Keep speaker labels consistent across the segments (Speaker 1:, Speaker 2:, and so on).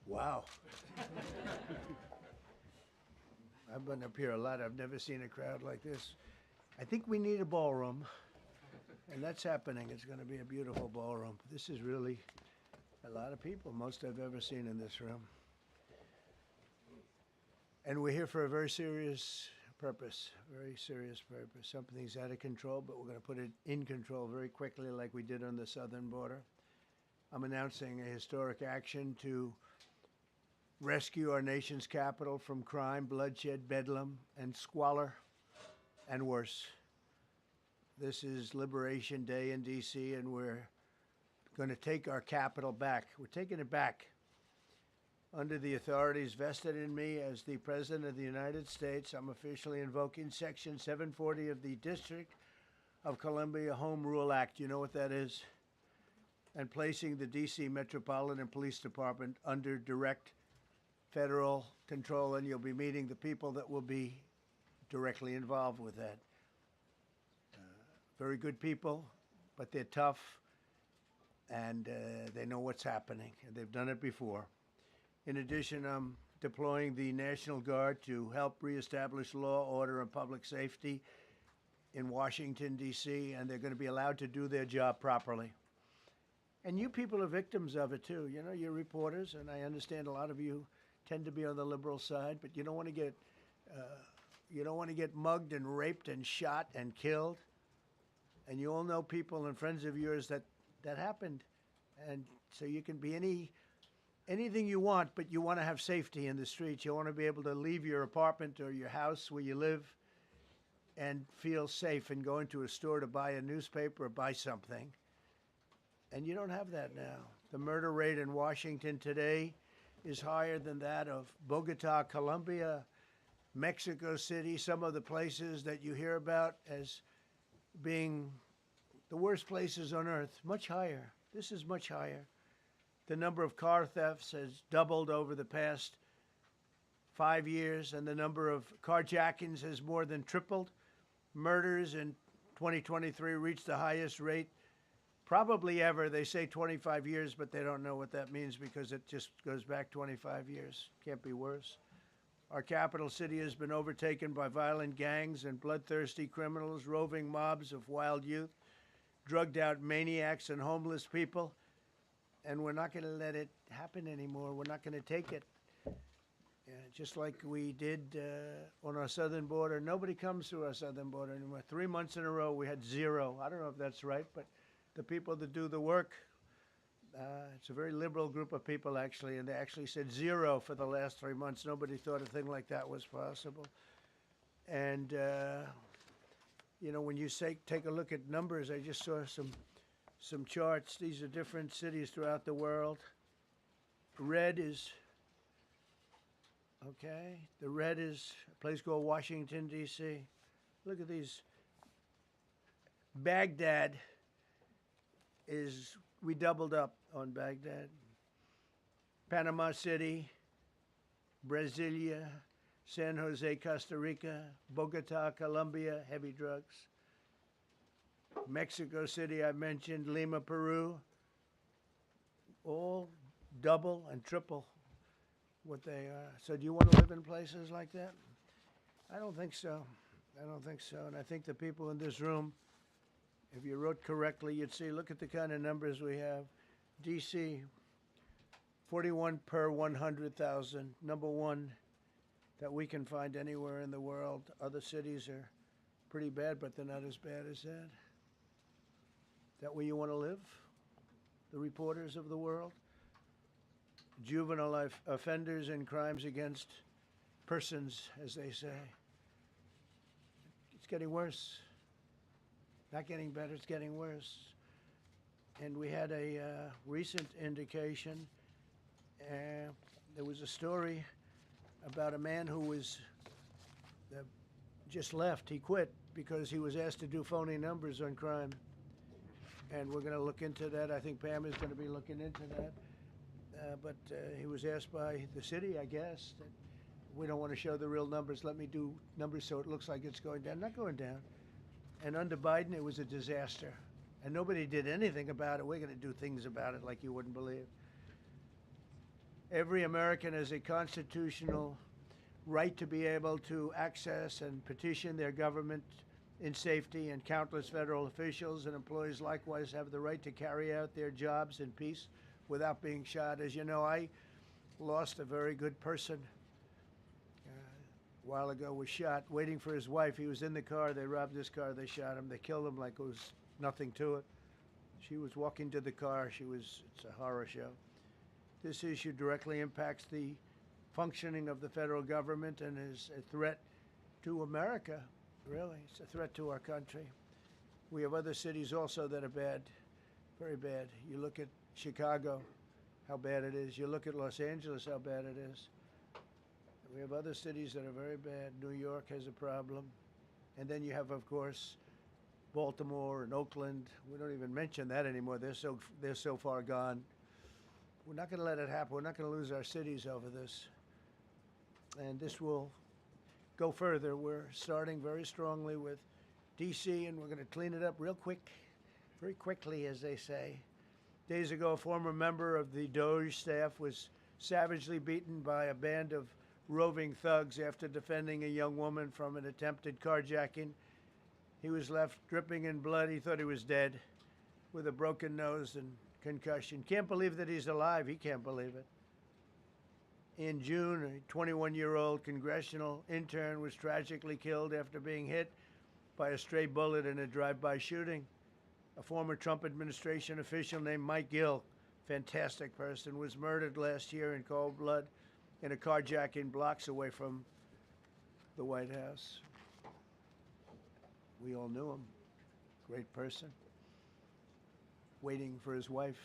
Speaker 1: Wow. I've been up here a lot. I've never seen a crowd like this. I think we need a ballroom, and that's happening. It's going to be a beautiful ballroom. This is really a lot of people, most I've ever seen in this room. And we're here for a very serious purpose, very serious purpose. Something's out of control, but we're going to put it in control very quickly like we did on the southern border. I'm announcing a historic action to rescue our nation's capital from crime, bloodshed, bedlam, and squalor, and worse. This is Liberation Day in D.C., and we're going to take our capital back. We're taking it back under the authorities vested in me as the President of the United States. I'm officially invoking Section 740 of the District of Columbia Home Rule Act. You know what that is? And placing the D.C. Metropolitan Police Department under direct federal control, and you'll be meeting the people that will be directly involved with that. Very good people, but they're tough, and they know what's happening, and they've done it before. In addition, I'm deploying the National Guard to help reestablish law, order, and public safety in Washington, D.C., and they're going to be allowed to do their job properly. And you people are victims of it, too. You know, you're reporters, and I understand a lot of you tend to be on the liberal side, but you don't want to get mugged and raped and shot and killed. And you all know people and friends of yours that happened. And so you can be anything you want, but you want to have safety in the streets. You want to be able to leave your apartment or your house where you live and feel safe and go into a store to buy a newspaper or buy something. And you don't have that now. The murder rate in Washington today is higher than that of Bogota, Colombia, Mexico City, some of the places that you hear about as being the worst places on earth, much higher. This is much higher. The number of car thefts has doubled over the past 5 years, and the number of carjackings has more than tripled. Murders in 2023 reached the highest rate probably ever. They say 25 years, but they don't know what that means because it just goes back 25 years. Can't be worse. Our capital city has been overtaken by violent gangs and bloodthirsty criminals, roving mobs of wild youth, drugged out maniacs and homeless people. And we're not going to let it happen anymore. We're not going to take it. Just like we did on our southern border. Nobody comes through our southern border anymore. 3 months in a row, we had zero. I don't know if that's right, but the people that do the work, it's a very liberal group of people, actually, and they actually said zero for the last 3 months. Nobody thought a thing like that was possible. And, you know, when you take a look at numbers, I just saw some charts. These are different cities throughout the world. Red is, okay, the red is a place called Washington, D.C. Look at these. Baghdad we doubled up on Baghdad. Panama City, Brasilia, San Jose, Costa Rica, Bogota, Colombia, heavy drugs. Mexico City, I mentioned, Lima, Peru, all double and triple what they are. So do you want to live in places like that? I don't think so. I don't think so. And I think the people in this room, if you wrote correctly, you'd see, look at the kind of numbers we have. D.C., 41 per 100,000, number one that we can find anywhere in the world. Other cities are pretty bad, but they're not as bad as that. Is that where you want to live? The reporters of the world? Juvenile offenders and crimes against persons, as they say. It's getting worse. Not getting better, it's getting worse. And we had a recent indication. There was a story about a man who was just left. He quit because he was asked to do phony numbers on crime. And we're going to look into that. I think Pam is going to be looking into that. But he was asked by the city, I guess, that we don't want to show the real numbers. Let me do numbers so it looks like it's going down. Not going down. And under Biden, it was a disaster. And nobody did anything about it. We're going to do things about it like you wouldn't believe. Every American has a constitutional right to be able to access and petition their government in safety, and countless federal officials and employees likewise have the right to carry out their jobs in peace without being shot. As you know, I lost a very good person a while ago, was shot waiting for his wife. He was in the car. They robbed his car. They shot him. They killed him like it was nothing to it. She was walking to the car. It's a horror show. This issue directly impacts the functioning of the federal government and is a threat to America, really. It's a threat to our country. We have other cities also that are bad, very bad. You look at Chicago, how bad it is. You look at Los Angeles, how bad it is. We have other cities that are very bad. New York has a problem. And then you have, of course, Baltimore and Oakland. We don't even mention that anymore. They're so far gone. We're not going to let it happen. We're not going to lose our cities over this. And this will go further. We're starting very strongly with D.C., and we're going to clean it up real quick, very quickly, as they say. Days ago, a former member of the DOJ staff was savagely beaten by a band of roving thugs after defending a young woman from an attempted carjacking. He was left dripping in blood. He thought he was dead with a broken nose and concussion. Can't believe that he's alive. He can't believe it. In June, a 21-year-old congressional intern was tragically killed after being hit by a stray bullet in a drive-by shooting. A former Trump administration official named Mike Gill, fantastic person, was murdered last year in cold blood in a carjacking blocks away from the White House. We all knew him. Great person. Waiting for his wife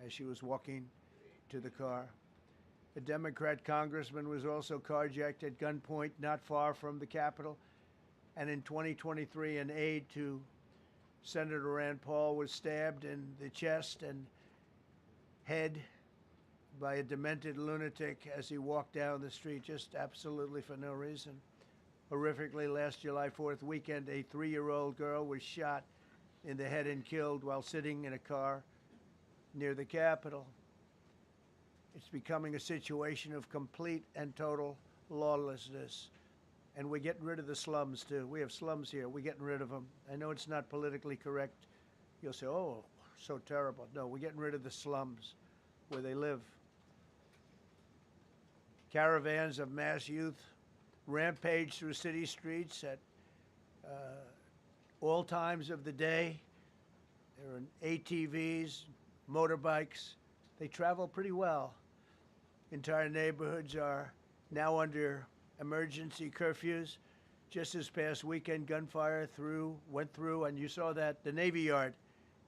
Speaker 1: as she was walking to the car. A Democrat congressman was also carjacked at gunpoint not far from the Capitol. And in 2023, an aide to Senator Rand Paul was stabbed in the chest and head by a demented lunatic as he walked down the street, just absolutely for no reason. Horrifically, last July 4th weekend, a 3-year-old girl was shot in the head and killed while sitting in a car near the Capitol. It's becoming a situation of complete and total lawlessness. And we're getting rid of the slums, too. We have slums here. We're getting rid of them. I know it's not politically correct. You'll say, oh, so terrible. No, we're getting rid of the slums where they live. Caravans of mass youth rampage through city streets at all times of the day. There are ATVs, motorbikes. They travel pretty well. Entire neighborhoods are now under emergency curfews. Just this past weekend, gunfire went through, and you saw that, the Navy Yard.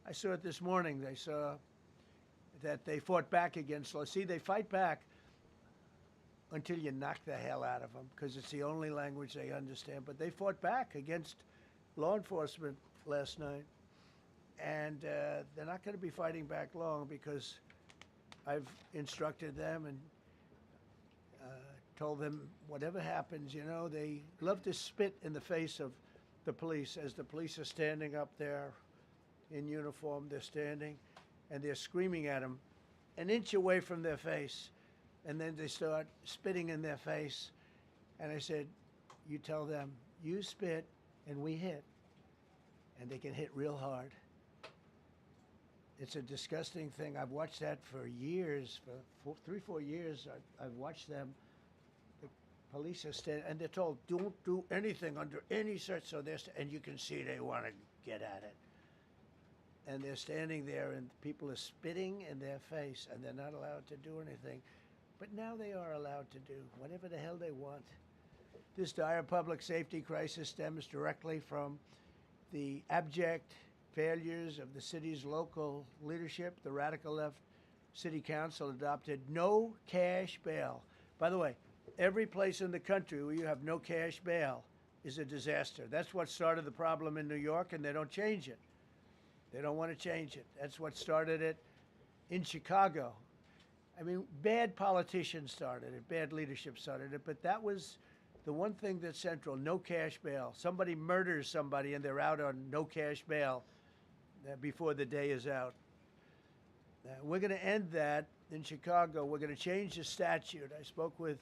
Speaker 1: I saw it this morning. They saw that they fought back against, see, they fight back until you knock the hell out of them, because it's the only language they understand. But they fought back against law enforcement last night. And they're not going to be fighting back long, because I've instructed them and told them whatever happens, you know, they love to spit in the face of the police as the police are standing up there in uniform. They're standing and they're screaming at them an inch away from their face. And then they start spitting in their face. And I said, you tell them, you spit and we hit. And they can hit real hard. It's a disgusting thing. I've watched that for years, for 3-4 years. I've watched them. The police are standing, and they're told, don't do anything under any search. So and you can see they want to get at it. And they're standing there, and people are spitting in their face, and they're not allowed to do anything. But now they are allowed to do whatever the hell they want. This dire public safety crisis stems directly from the abject failures of the city's local leadership. The radical left city council adopted no cash bail. By the way, every place in the country where you have no cash bail is a disaster. That's what started the problem in New York, and they don't change it. They don't want to change it. That's what started it in Chicago. I mean, bad politicians started it, bad leadership started it, but that was the one thing that's central, no cash bail. Somebody murders somebody and they're out on no cash bail before the day is out. We're going to end that in Chicago, we're going to change the statute. I spoke with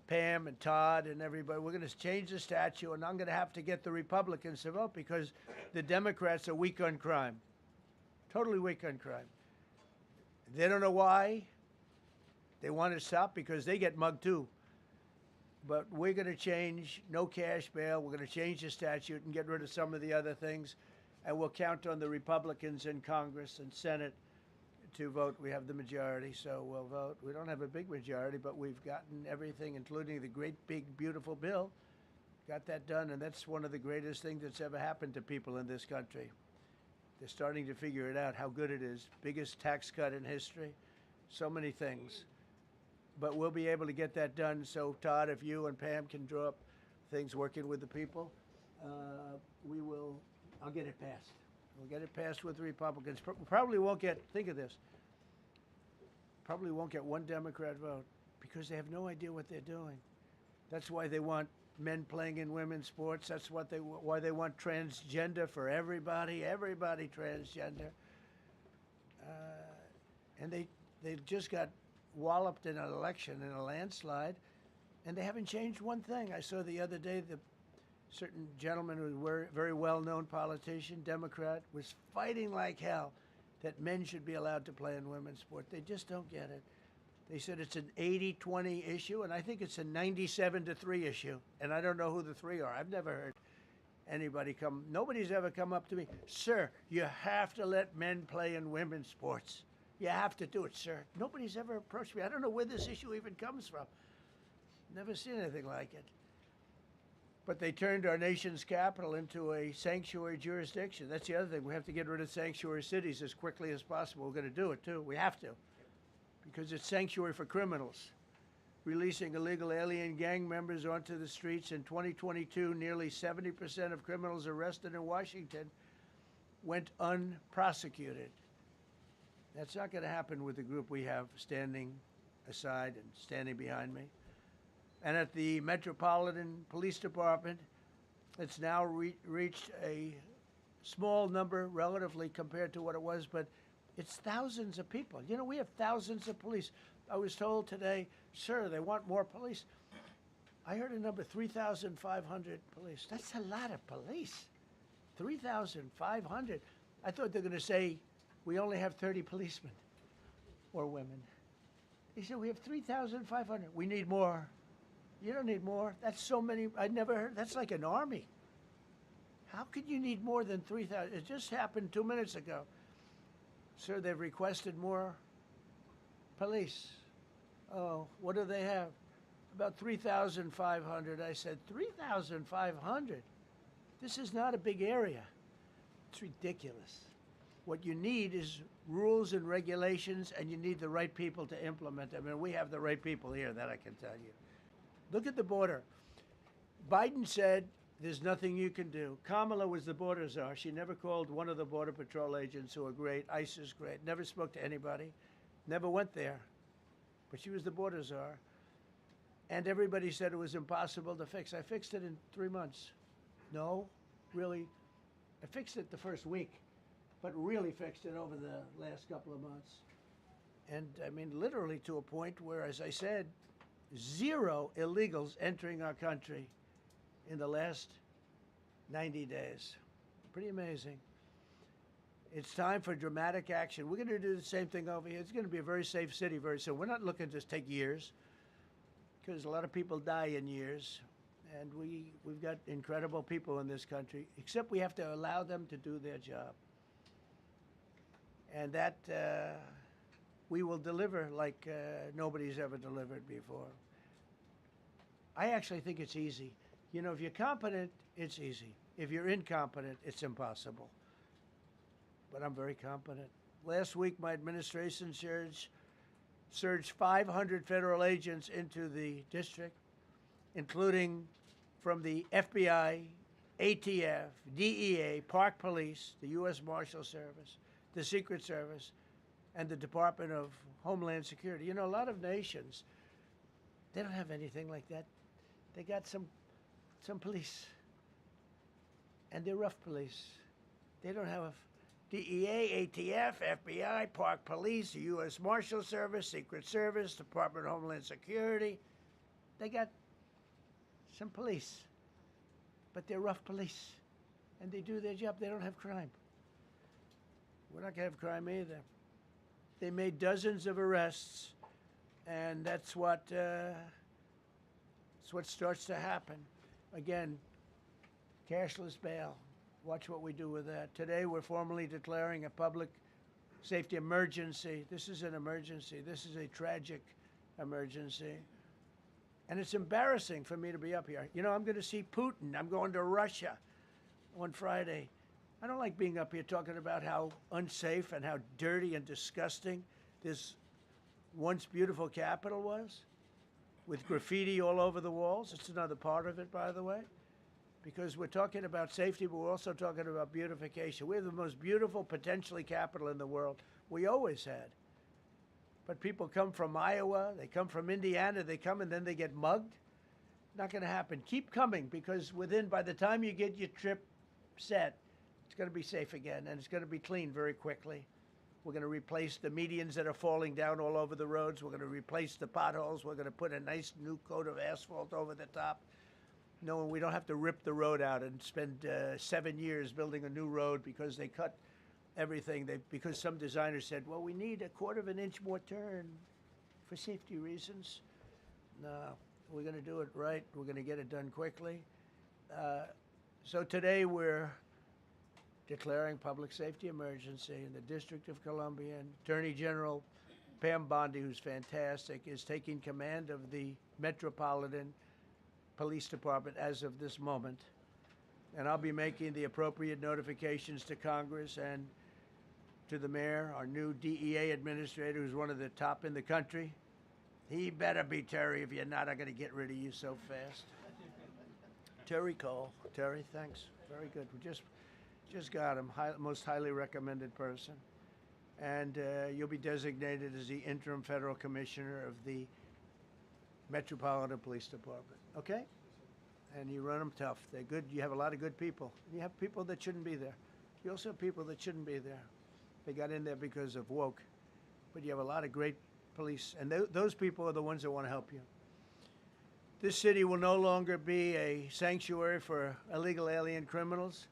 Speaker 1: Pam and Todd and everybody. We're going to change the statute, and I'm going to have to get the Republicans to vote because the Democrats are weak on crime, totally weak on crime. They don't know why. They want to stop because they get mugged too. But we're going to change no cash bail. We're going to change the statute and get rid of some of the other things. And we'll count on the Republicans in Congress and Senate to vote. We have the majority, so we'll vote. We don't have a big majority, but we've gotten everything, including the great, big, beautiful bill. Got that done, and that's one of the greatest things that's ever happened to people in this country. They're starting to figure it out, how good it is. Biggest tax cut in history. So many things. But we'll be able to get that done. So, Todd, if you and Pam can draw up things working with the people, we will. I'll get it passed. We'll get it passed with the Republicans. Probably won't get, think of this, probably won't get one Democrat vote because they have no idea what they're doing. That's why they want men playing in women's sports. That's why they want transgender for everybody transgender. And they just got walloped in an election, in a landslide, and they haven't changed one thing. I saw the other day the certain gentleman who was a very well-known politician, Democrat, was fighting like hell that men should be allowed to play in women's sport. They just don't get it. They said it's an 80-20 issue, and I think it's a 97-3 issue, and I don't know who the three are. I've never heard anybody come. Nobody's ever come up to me, sir, you have to let men play in women's sports. You have to do it, sir. Nobody's ever approached me. I don't know where this issue even comes from. Never seen anything like it. But they turned our nation's capital into a sanctuary jurisdiction. That's the other thing. We have to get rid of sanctuary cities as quickly as possible. We're going to do it, too. We have to. Because it's sanctuary for criminals. Releasing illegal alien gang members onto the streets. In 2022, nearly 70% of criminals arrested in Washington went unprosecuted. That's not going to happen with the group we have standing aside and standing behind me. And at the Metropolitan Police Department, it's now reached a small number relatively compared to what it was, but it's thousands of people. You know, we have thousands of police. I was told today, sir, they want more police. I heard a number, 3,500 police. That's a lot of police. 3,500. I thought they were going to say, we only have 30 policemen or women. They said, we have 3,500. We need more. You don't need more. That's so many. I never heard. That's like an army. How could you need more than 3,000? It just happened 2 minutes ago. Sir, they've requested more police. Oh, what do they have? About 3,500. I said, 3,500? This is not a big area. It's ridiculous. What you need is rules and regulations, and you need the right people to implement them. And we have the right people here, that I can tell you. Look at the border. Biden said there's nothing you can do. Kamala was the border czar. She never called one of the Border Patrol agents who are great. ICE is great. Never spoke to anybody. Never went there. But she was the border czar. And everybody said it was impossible to fix. I fixed it in 3 months. No, really. I fixed it the first week, but really fixed it over the last couple of months. And I mean, literally to a point where, as I said, 0 illegals entering our country in the last 90 days. Pretty amazing. It's time for dramatic action. We're going to do the same thing over here. It's going to be a very safe city very soon. We're not looking to take years, because a lot of people die in years. And we've got incredible people in this country, except we have to allow them to do their job. And that we will deliver like nobody's ever delivered before. I actually think it's easy. You know, if you're competent, it's easy. If you're incompetent, it's impossible. But I'm very competent. Last week, my administration surged 500 federal agents into the district, including from the FBI, ATF, DEA, Park Police, the U.S. Marshal Service, the Secret Service, and the Department of Homeland Security. You know, a lot of nations, they don't have anything like that. They got some police, and they're rough police. They don't have DEA, ATF, FBI, Park Police, U.S. Marshal Service, Secret Service, Department of Homeland Security. They got some police, but they're rough police, and they do their job. They don't have crime. We're not going to have crime either. They made dozens of arrests, and that's what starts to happen. Again, cashless bail. Watch what we do with that. Today, we're formally declaring a public safety emergency. This is an emergency. This is a tragic emergency. And it's embarrassing for me to be up here. You know, I'm going to see Putin. I'm going to Russia on Friday. I don't like being up here talking about how unsafe and how dirty and disgusting this once beautiful capital was, with graffiti all over the walls. It's another part of it, by the way, because we're talking about safety, but we're also talking about beautification. We have the most beautiful, potentially, capital in the world. We always had. But people come from Iowa, they come from Indiana, they come and then they get mugged. Not going to happen. Keep coming, because by the time you get your trip set, it's going to be safe again, and it's going to be clean very quickly. We're going to replace the medians that are falling down all over the roads. We're going to replace the potholes. We're going to put a nice new coat of asphalt over the top. No, we don't have to rip the road out and spend 7 years building a new road because they cut everything. Because some designer said, well, we need a 1/4 of an inch more turn for safety reasons. No, we're going to do it right. We're going to get it done quickly. So today we're declaring public safety emergency in the District of Columbia, and Attorney General Pam Bondi, who's fantastic, is taking command of the Metropolitan Police Department as of this moment. And I'll be making the appropriate notifications to Congress and to the mayor, our new DEA administrator, who's one of the top in the country. He better be Terry. If you're not, I'm going to get rid of you so fast. Terry Cole. Terry, thanks. Very good. We just got him. Most highly recommended person. And you'll be designated as the interim federal commissioner of the Metropolitan Police Department. Okay? And you run them tough. They're good. You have a lot of good people. You have people that shouldn't be there. You also have people that shouldn't be there. They got in there because of woke. But you have a lot of great police. And those people are the ones that want to help you. This city will no longer be a sanctuary for illegal alien criminals.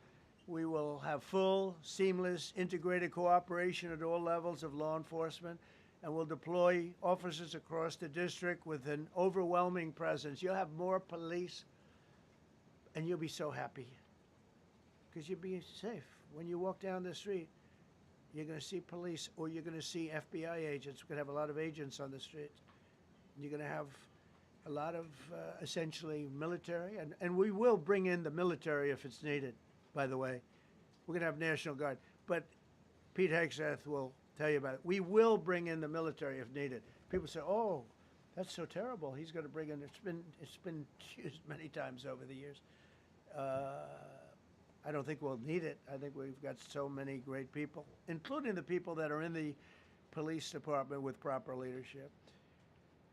Speaker 1: We will have full, seamless, integrated cooperation at all levels of law enforcement, and we'll deploy officers across the district with an overwhelming presence. You'll have more police, and you'll be so happy because you'll be safe. When you walk down the street, you're going to see police, or you're going to see FBI agents. We're going to have a lot of agents on the streets. You're going to have a lot of essentially military, and we will bring in the military if it's needed, by the way. We're going to have National Guard. But Pete Hegseth will tell you about it. We will bring in the military if needed. People say, oh, that's so terrible. He's going to bring in, it's been used many times over the years. I don't think we'll need it. I think we've got so many great people, including the people that are in the police department with proper leadership.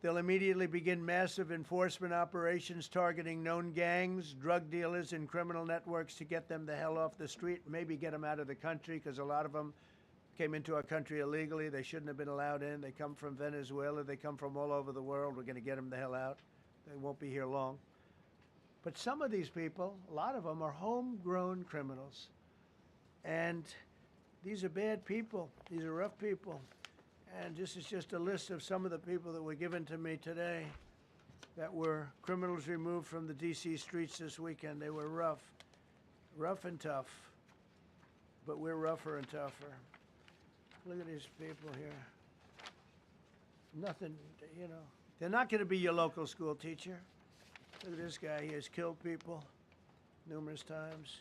Speaker 1: They'll immediately begin massive enforcement operations targeting known gangs, drug dealers, and criminal networks to get them the hell off the street, maybe get them out of the country, because a lot of them came into our country illegally. They shouldn't have been allowed in. They come from Venezuela. They come from all over the world. We're going to get them the hell out. They won't be here long. But some of these people, a lot of them, are homegrown criminals. And these are bad people. These are rough people. And this is just a list of some of the people that were given to me today that were criminals removed from the D.C. streets this weekend. They were rough and tough. But we're rougher and tougher. Look at these people here. Nothing, you know. They're not going to be your local school teacher. Look at this guy. He has killed people numerous times.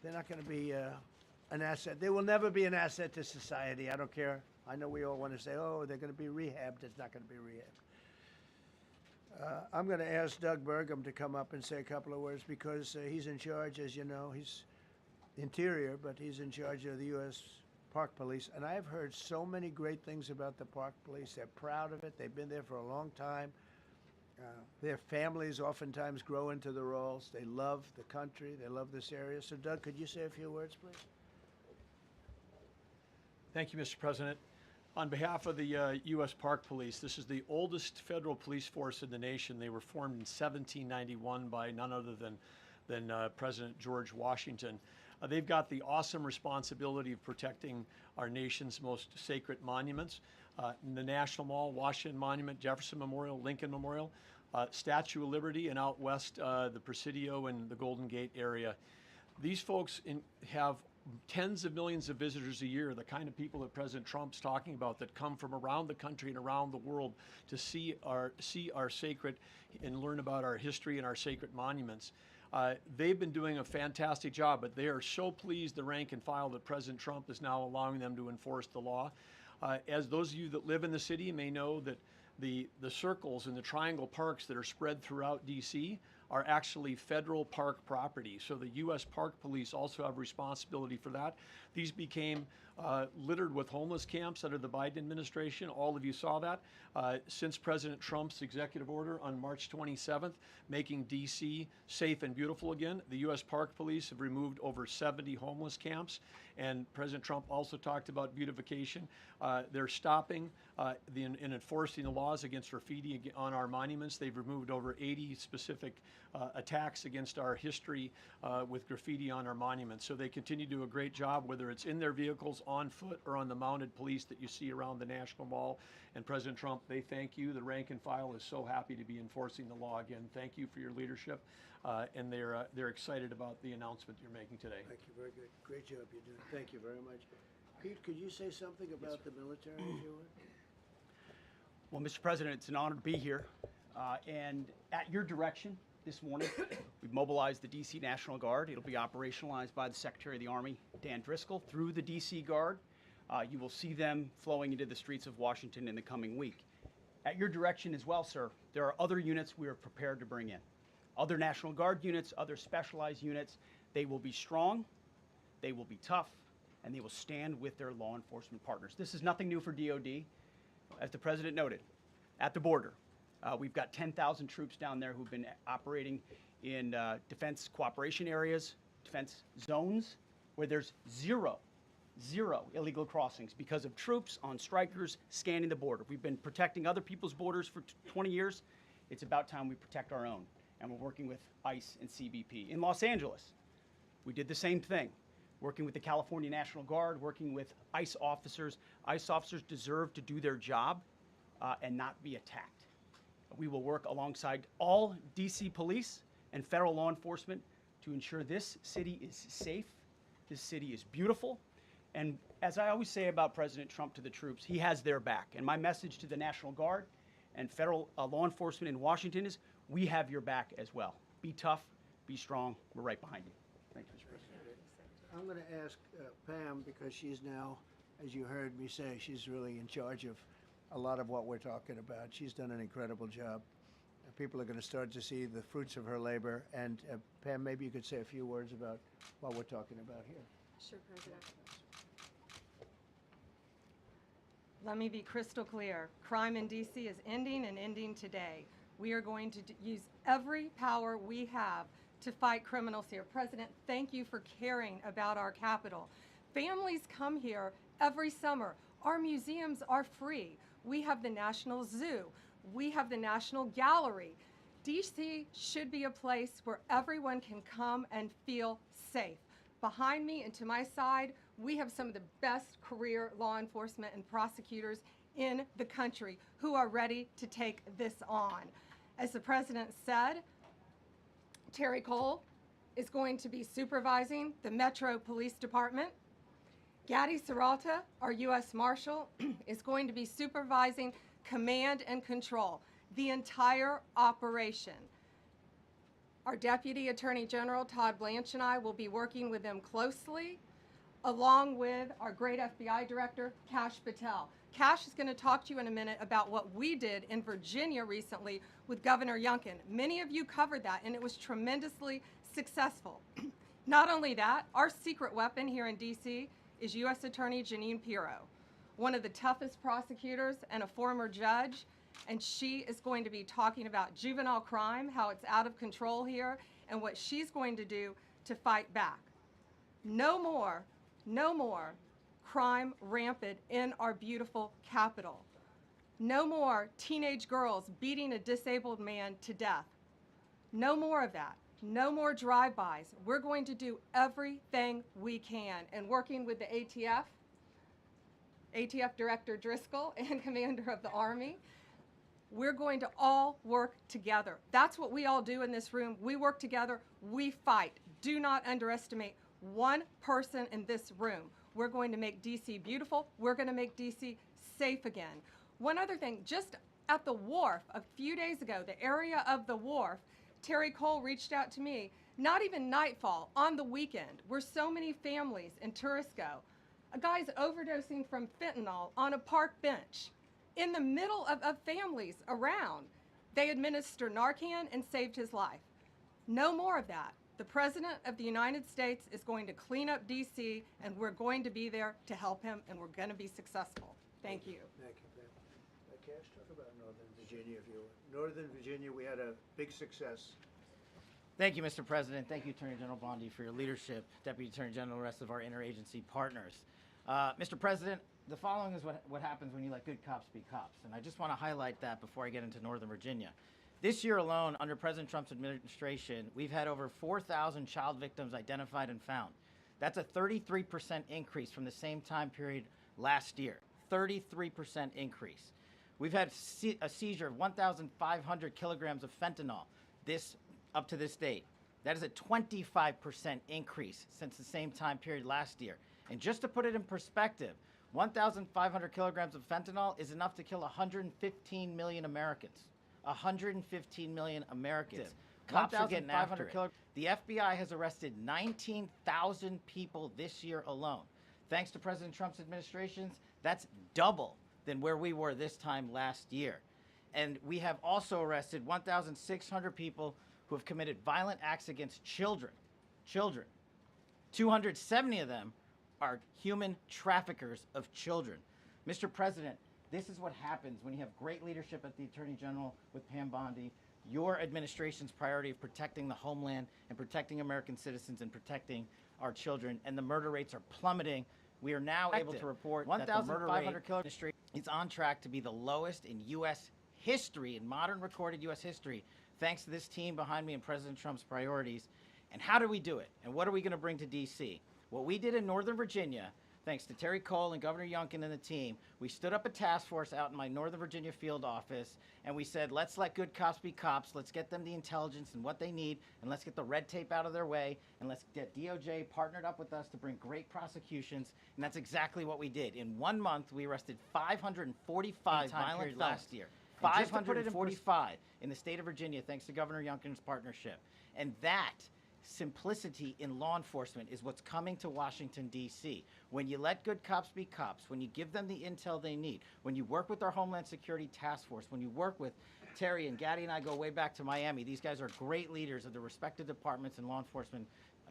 Speaker 1: They're not going to be an asset. They will never be an asset to society. I don't care. I know we all want to say, oh, they're going to be rehabbed. It's not going to be rehabbed. I'm going to ask Doug Burgum to come up and say a couple of words because he's in charge, as you know. He's Interior, but he's in charge of the U.S. Park Police. And I've heard so many great things about the Park Police. They're proud of it. They've been there for a long time. Their families oftentimes grow into the roles. They love the country. They love this area. So, Doug, could you say a few words, please?
Speaker 2: Thank you, Mr. President. On behalf of the U.S. Park Police, this is the oldest federal police force in the nation. They were formed in 1791 by none other than President George Washington. They've got the awesome responsibility of protecting our nation's most sacred monuments. In the National Mall, Washington Monument, Jefferson Memorial, Lincoln Memorial, Statue of Liberty, and out west, the Presidio and the Golden Gate area. These folks have tens of millions of visitors a year, the kind of people that President Trump's talking about that come from around the country and around the world to see our sacred and learn about our history and our sacred monuments. They've been doing a fantastic job, but they are so pleased, the rank and file, that President Trump is now allowing them to enforce the law. As those of you that live in the city may know, that the circles and the triangle parks that are spread throughout D.C. are actually federal park property. So the U.S. Park Police also have responsibility for that. These became littered with homeless camps under the Biden administration. All of you saw that. Since President Trump's executive order on March 27th, making D.C. safe and beautiful again, the U.S. Park Police have removed over 70 homeless camps. And President Trump also talked about beautification. They're stopping and enforcing the laws against graffiti on our monuments. They've removed over 80 specific attacks against our history with graffiti on our monuments. So they continue to do a great job, whether it's in their vehicles, on foot, or on the mounted police that you see around the National Mall. And President Trump, they thank you. The rank and file is so happy to be enforcing the law again. Thank you for your leadership. And they're excited about the announcement you're making today.
Speaker 1: Thank you, very good. Great job you're doing. Thank you very much. Pete, could you say something about the military, if you would?
Speaker 3: Well, Mr. President, it's an honor to be here. And at your direction this morning, we've mobilized the D.C. National Guard. It'll be operationalized by the Secretary of the Army, Dan Driscoll, through the D.C. Guard. You will see them flowing into the streets of Washington in the coming week. At your direction as well, sir, there are other units we are prepared to bring in. Other National Guard units, other specialized units. They will be strong, they will be tough, and they will stand with their law enforcement partners. This is nothing new for DOD. As the President noted, at the border, we've got 10,000 troops down there who've been operating in defense cooperation areas, defense zones, where there's zero illegal crossings because of troops on strikers scanning the border. We've been protecting other people's borders for 20 years. It's about time we protect our own. And we're working with ICE and CBP. In Los Angeles, we did the same thing, working with the California National Guard, working with ICE officers. ICE officers deserve to do their job and not be attacked. We will work alongside all DC police and federal law enforcement to ensure this city is safe, this city is beautiful. And as I always say about President Trump to the troops, he has their back. And my message to the National Guard and federal law enforcement in Washington is, we have your back as well. Be tough, be strong, we're right behind you. Thank you, Mr. President.
Speaker 1: I'm going to ask Pam, because she's now, as you heard me say, she's really in charge of a lot of what we're talking about. She's done an incredible job. People are going to start to see the fruits of her labor. And Pam, maybe you could say a few words about what we're talking about here.
Speaker 4: Sure, President. Let me be crystal clear. Crime in D.C. is ending and ending today. We are going to use every power we have to fight criminals here. President, thank you for caring about our capital. Families come here every summer. Our museums are free. We have the National Zoo. We have the National Gallery. D.C. should be a place where everyone can come and feel safe. Behind me and to my side, we have some of the best career law enforcement and prosecutors in the country who are ready to take this on. As the President said, Terry Cole is going to be supervising the Metro Police Department. Gadi Serralta, our U.S. Marshal, is going to be supervising command and control, the entire operation. Our Deputy Attorney General, Todd Blanche, and I will be working with them closely, along with our great FBI Director, Kash Patel. Kash is going to talk to you in a minute about what we did in Virginia recently with Governor Youngkin. Many of you covered that, and it was tremendously successful. Not only that, our secret weapon here in D.C. is U.S. Attorney Jeanine Pirro, one of the toughest prosecutors and a former judge, and she is going to be talking about juvenile crime, how it's out of control here, and what she's going to do to fight back. No more crime rampant in our beautiful capital. No more teenage girls beating a disabled man to death. No more of that. No more drive-bys. We're going to do everything we can. And working with the ATF Director Driscoll and Commander of the Army, we're going to all work together. That's what we all do in this room. We work together. We fight. Do not underestimate one person in this room. We're going to make D.C. beautiful. We're going to make D.C. safe again. One other thing, just at the wharf a few days ago, the area of the wharf, Terry Cole reached out to me, not even nightfall, on the weekend, where so many families and tourists go. A guy's overdosing from fentanyl on a park bench. In the middle of families around, they administer Narcan and saved his life. No more of that. The President of the United States is going to clean up D.C., and we're going to be there to help him, and we're going to be successful. Thank you.
Speaker 1: Thank you, Ben. Cash, talk about Northern Virginia, if you will. Northern Virginia, we had a big success.
Speaker 5: Thank you, Mr. President. Thank you, Attorney General Bondi, for your leadership, Deputy Attorney General, and the rest of our interagency partners. Mr. President, the following is what happens when you let good cops be cops, and I just want to highlight that before I get into Northern Virginia. This year alone, under President Trump's administration, we've had over 4,000 child victims identified and found. That's a 33% increase from the same time period last year. 33% increase. We've had a seizure of 1,500 kilograms of fentanyl up to this date. That is a 25% increase since the same time period last year. And just to put it in perspective, 1,500 kilograms of fentanyl is enough to kill 115 million Americans. 115 million Americans. Cops are getting after it. The FBI has arrested 19,000 people this year alone. Thanks to President Trump's administrations, that's double than where we were this time last year. And we have also arrested 1,600 people who have committed violent acts against children. 270 of them are human traffickers of children. Mr. President, this is what happens when you have great leadership at the Attorney General with Pam Bondi, your administration's priority of protecting the homeland and protecting American citizens and protecting our children, and the murder rates are plummeting. We are now able to report that the murder rate is on track to be the lowest in U.S. history, in modern recorded U.S. history, thanks to this team behind me and President Trump's priorities. And how do we do it? And what are we going to bring to D.C.? What we did in Northern Virginia, thanks to Terry Cole and Governor Youngkin and the team, we stood up a task force out in my Northern Virginia field office, and we said, let's let good cops be cops, let's get them the intelligence and what they need, and let's get the red tape out of their way, and let's get DOJ partnered up with us to bring great prosecutions, and that's exactly what we did. In 1 month, we arrested 545 violent felons last year. 545 in the state of Virginia, thanks to Governor Youngkin's partnership. And that simplicity in law enforcement is what's coming to Washington, D.C. When you let good cops be cops, when you give them the intel they need, when you work with our Homeland Security Task Force, when you work with Terry and Gaddy and I go way back to Miami, these guys are great leaders of the respective departments and law enforcement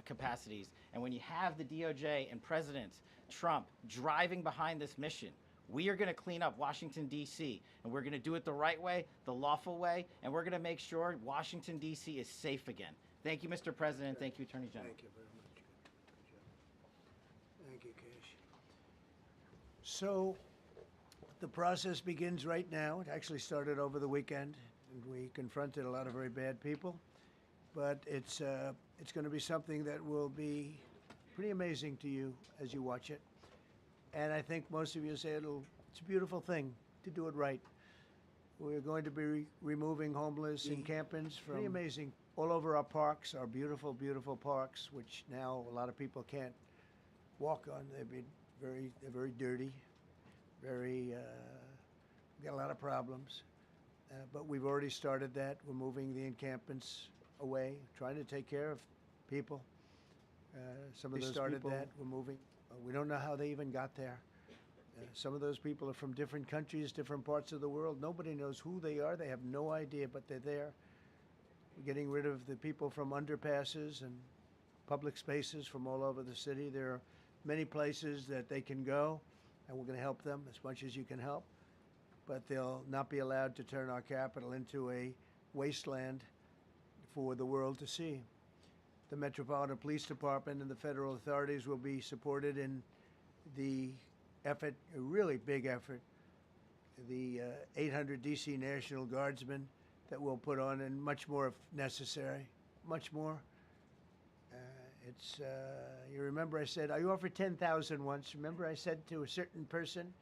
Speaker 5: capacities. And when you have the DOJ and President Trump driving behind this mission, we are going to clean up Washington, D.C., and we're going to do it the right way, the lawful way, and we're going to make sure Washington, D.C. is safe again. Thank you, Mr. President. Thank you, Attorney General.
Speaker 1: Thank you very much. Good job. Thank you, Cash. So the process begins right now. It actually started over the weekend, and we confronted a lot of very bad people. But it's going to be something that will be pretty amazing to you as you watch it. And I think most of you say it's a beautiful thing to do it right. We're going to be removing homeless encampments from pretty amazing all over our parks, our beautiful, beautiful parks, which now a lot of people can't walk on. They're very dirty, we got a lot of problems. But we've already started that. We're moving the encampments away, trying to take care of people. Some of those people, we're moving. We don't know how they even got there. Some of those people are from different countries, different parts of the world. Nobody knows who they are. They have no idea, but they're there. We're getting rid of the people from underpasses and public spaces from all over the city. There are many places that they can go, and we're going to help them as much as you can help. But they'll not be allowed to turn our capital into a wasteland for the world to see. The Metropolitan Police Department and the federal authorities will be supported in the effort, a really big effort. The 800 DC National Guardsmen that we'll put on, and much more if necessary, much more. You remember I said, I offered 10,000 once. Remember I said to a certain person,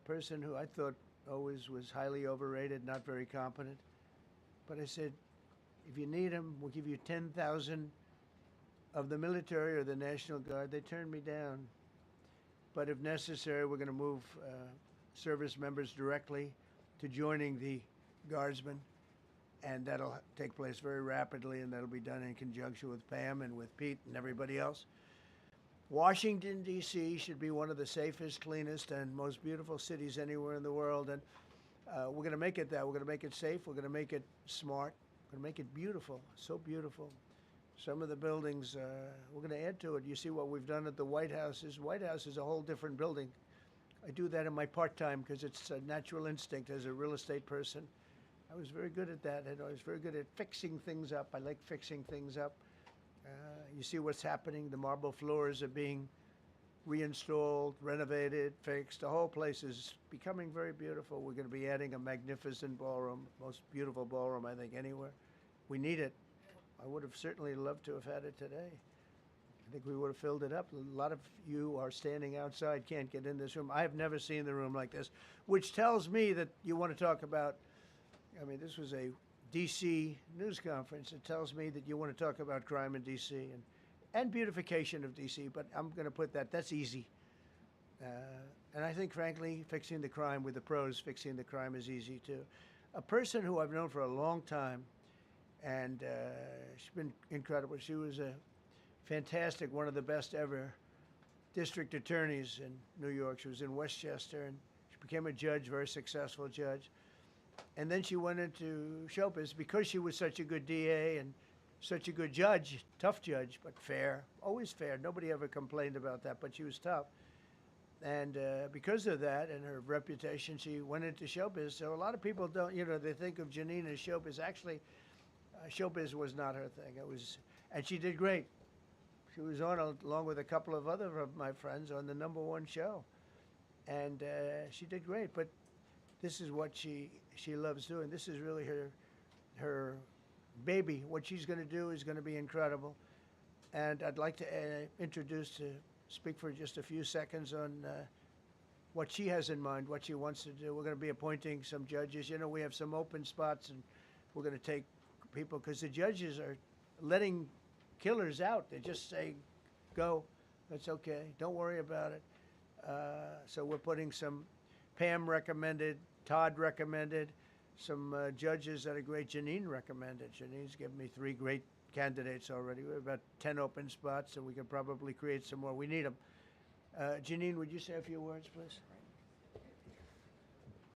Speaker 1: person who I thought always was highly overrated, not very competent. But I said, if you need them, we'll give you 10,000 of the military or the National Guard. They turned me down. But if necessary, we're going to move service members directly to joining the Guardsmen. And that'll take place very rapidly, and that'll be done in conjunction with Pam and with Pete and everybody else. Washington, D.C. should be one of the safest, cleanest, and most beautiful cities anywhere in the world. And we're going to make it that. We're going to make it safe. We're going to make it smart. We're going to make it beautiful, so beautiful. Some of the buildings, we're going to add to it. You see what we've done at the White House. White House is a whole different building. I do that in my part-time because it's a natural instinct as a real estate person. I was very good at that, and I was very good at fixing things up. I like fixing things up. You see what's happening. The marble floors are being reinstalled, renovated, fixed. The whole place is becoming very beautiful. We're going to be adding a magnificent ballroom, most beautiful ballroom, I think, anywhere. We need it. I would have certainly loved to have had it today. I think we would have filled it up. A lot of you are standing outside, can't get in this room. I have never seen the room like this, which tells me that you want to talk about, I mean, this was a D.C. news conference. It tells me that you want to talk about crime in D.C. and beautification of D.C., but I'm going to put that, that's easy. And I think, frankly, fixing the crime with the pros, fixing the crime is easy, too. A person who I've known for a long time, and she's been incredible. She was a fantastic, one of the best ever district attorneys in New York. She was in Westchester, and she became a judge, very successful judge. And then she went into show business because she was such a good DA and such a good judge, tough judge, but fair, always fair. Nobody ever complained about that, but she was tough. And because of that and her reputation, she went into showbiz. So a lot of people don't, you know, they think of Janine as showbiz. Actually, showbiz was not her thing. It was, and she did great. She was on, along with a couple of other of my friends, on the #1 show. And she did great, but this is what she loves doing. This is really her baby. What she's going to do is going to be incredible. And I'd like to speak for just a few seconds on what she has in mind, what she wants to do. We're going to be appointing some judges. You know, we have some open spots, and we're going to take people, because the judges are letting killers out. They just say, go, that's okay, don't worry about it. So we're putting some, Pam recommended, Todd recommended, some judges that are great. Janine recommended. Janine's given me 3 great candidates already. We have about 10 open spots, and we can probably create some more. We need them. Janine, would you say a few words, please?